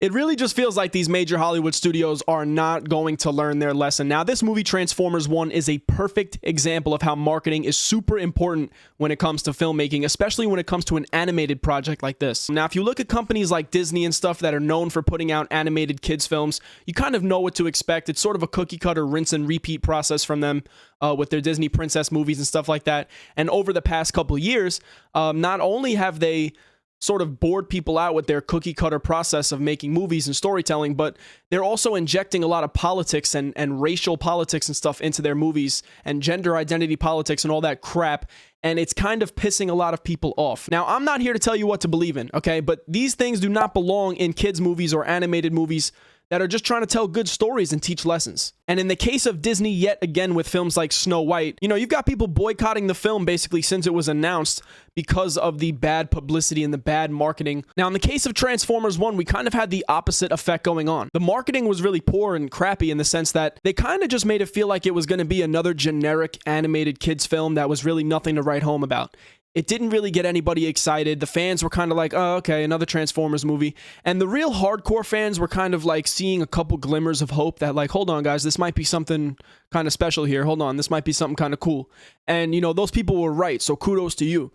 It really just feels like these major Hollywood studios are not going to learn their lesson. Now, this movie, Transformers 1, is a perfect example of how marketing is super important when it comes to filmmaking, especially when it comes to an animated project like this. Now, if you look at companies like Disney and stuff that are known for putting out animated kids films, you kind of know what to expect. It's sort of a cookie cutter rinse and repeat process from them with their Disney princess movies and stuff like that. And over the past couple of years, not only have they sort of bored people out with their cookie cutter process of making movies and storytelling, but they're also injecting a lot of politics and racial politics and stuff into their movies and gender identity politics and all that crap. And it's kind of pissing a lot of people off. Now, I'm not here to tell you what to believe in, okay? But these things do not belong in kids' movies or animated movies that are just trying to tell good stories and teach lessons. And in the case of Disney, yet again with films like Snow White, you know, you've got people boycotting the film basically since it was announced because of the bad publicity and the bad marketing. Now, in the case of Transformers 1, we kind of had the opposite effect going on. The marketing was really poor and crappy in the sense that they kind of just made it feel like it was going to be another generic animated kids film that was really nothing to write home about. It didn't really get anybody excited. The fans were kind of like, oh, okay, another Transformers movie. And the real hardcore fans were kind of like seeing a couple glimmers of hope that like, hold on, guys, this might be something kind of special here. Hold on, this might be something kind of cool. And, you know, those people were right, so kudos to you.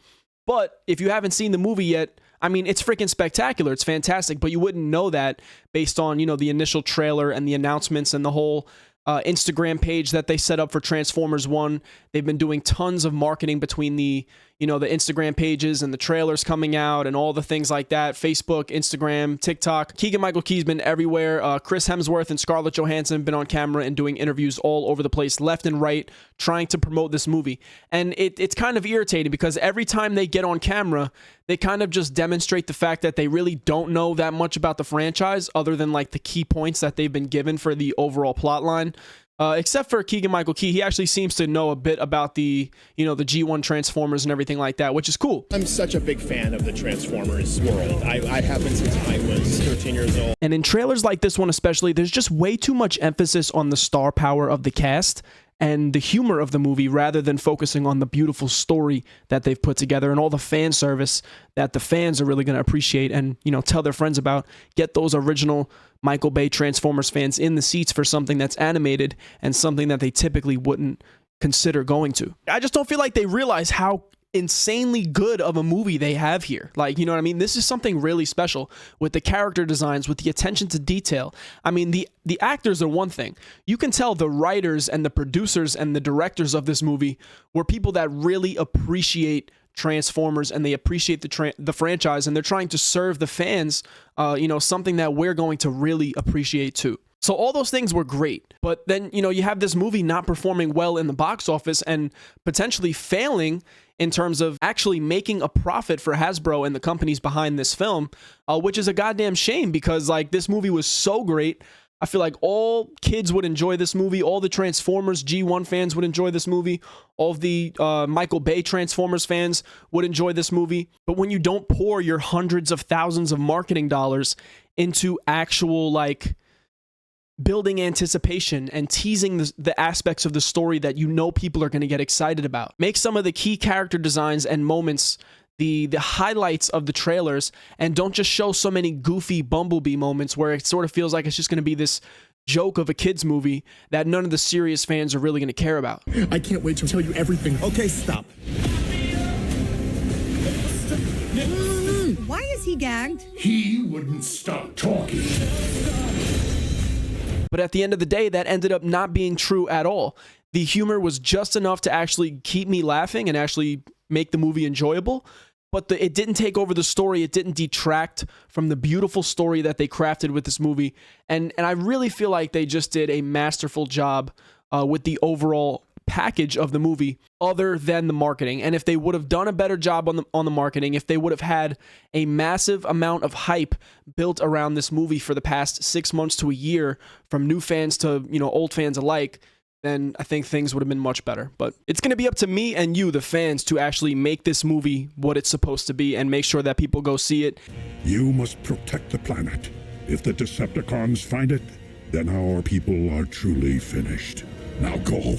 But if you haven't seen the movie yet, I mean, it's freaking spectacular. It's fantastic, but you wouldn't know that based on, you know, the initial trailer and the announcements and the whole Instagram page that they set up for Transformers 1. They've been doing tons of marketing between the, you know, the Instagram pages and the trailers coming out and all the things like that. Facebook, Instagram, TikTok. Keegan-Michael Key's been everywhere. Chris Hemsworth and Scarlett Johansson have been on camera and doing interviews all over the place, left and right, trying to promote this movie. And it's kind of irritating because every time they get on camera, they kind of just demonstrate the fact that they really don't know that much about the franchise other than like the key points that they've been given for the overall plot line. Except for Keegan-Michael Key, he actually seems to know a bit about the, you know, the G1 Transformers and everything like that, which is cool. I'm such a big fan of the Transformers world. I have been since I was 13 years old. And in trailers like this one especially, there's just way too much emphasis on the star power of the cast and the humor of the movie rather than focusing on the beautiful story that they've put together and all the fan service that the fans are really going to appreciate and, you know, tell their friends about. Get those original Michael Bay Transformers fans in the seats for something that's animated and something that they typically wouldn't consider going to. I just don't feel like they realize how insanely good of a movie they have here. Like, you know what I mean? This is something really special with the character designs, with the attention to detail. I mean, the actors are one thing. You can tell the writers and the producers and the directors of this movie were people that really appreciate Transformers and they appreciate the franchise, and they're trying to serve the fans, you know, something that we're going to really appreciate too. So all those things were great, but then, you know, you have this movie not performing well in the box office and potentially failing in terms of actually making a profit for Hasbro and the companies behind this film, which is a goddamn shame because like this movie was so great. I feel like all kids would enjoy this movie. All the Transformers G1 fans would enjoy this movie. All of the Michael Bay Transformers fans would enjoy this movie. But when you don't pour your hundreds of thousands of marketing dollars into actual like building anticipation and teasing the aspects of the story that you know people are going to get excited about, make some of the key character designs and moments the highlights of the trailers, and don't just show so many goofy Bumblebee moments where it sort of feels like it's just going to be this joke of a kid's movie that none of the serious fans are really going to care about. I can't wait to tell you everything. Okay, stop. Why is he gagged? He wouldn't stop talking. But at the end of the day, that ended up not being true at all. The humor was just enough to actually keep me laughing and actually make the movie enjoyable, but it didn't take over the story. It didn't detract from the beautiful story that they crafted with this movie. And I really feel like they just did a masterful job with the overall package of the movie other than the marketing. And if they would have done a better job on the marketing, if they would have had a massive amount of hype built around this movie for the past 6 months to a year from new fans to, you know, old fans alike, then I think things would have been much better. But it's going to be up to me and you, the fans, to actually make this movie what it's supposed to be and make sure that people go see it. You must protect the planet. If the Decepticons find it, then our people are truly finished. Now go.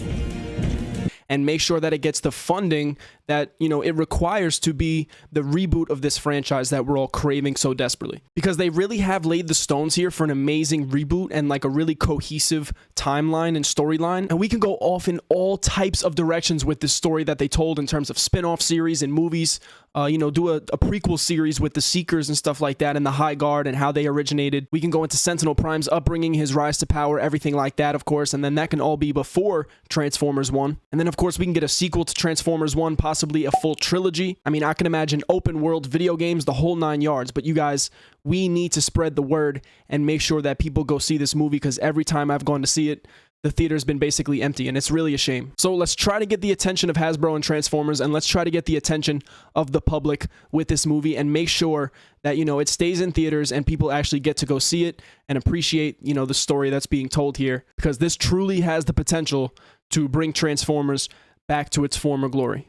and make sure that it gets the funding that, you know, it requires to be the reboot of this franchise that we're all craving so desperately. Because they really have laid the stones here for an amazing reboot and like a really cohesive timeline and storyline. And we can go off in all types of directions with this story that they told in terms of spin-off series and movies. You know, do a prequel series with the Seekers and stuff like that, and the High Guard and how they originated. We can go into Sentinel Prime's upbringing, his rise to power, everything like that, of course, and then that can all be before Transformers 1. And then, of course, we can get a sequel to Transformers 1, possibly a full trilogy. I mean, I can imagine open world video games, the whole 9 yards, but you guys, we need to spread the word and make sure that people go see this movie, because every time I've gone to see it, the theater's been basically empty, and it's really a shame. So let's try to get the attention of Hasbro and Transformers, and let's try to get the attention of the public with this movie, and make sure that, you know, it stays in theaters and people actually get to go see it and appreciate, you know, the story that's being told here, because this truly has the potential to bring Transformers back to its former glory.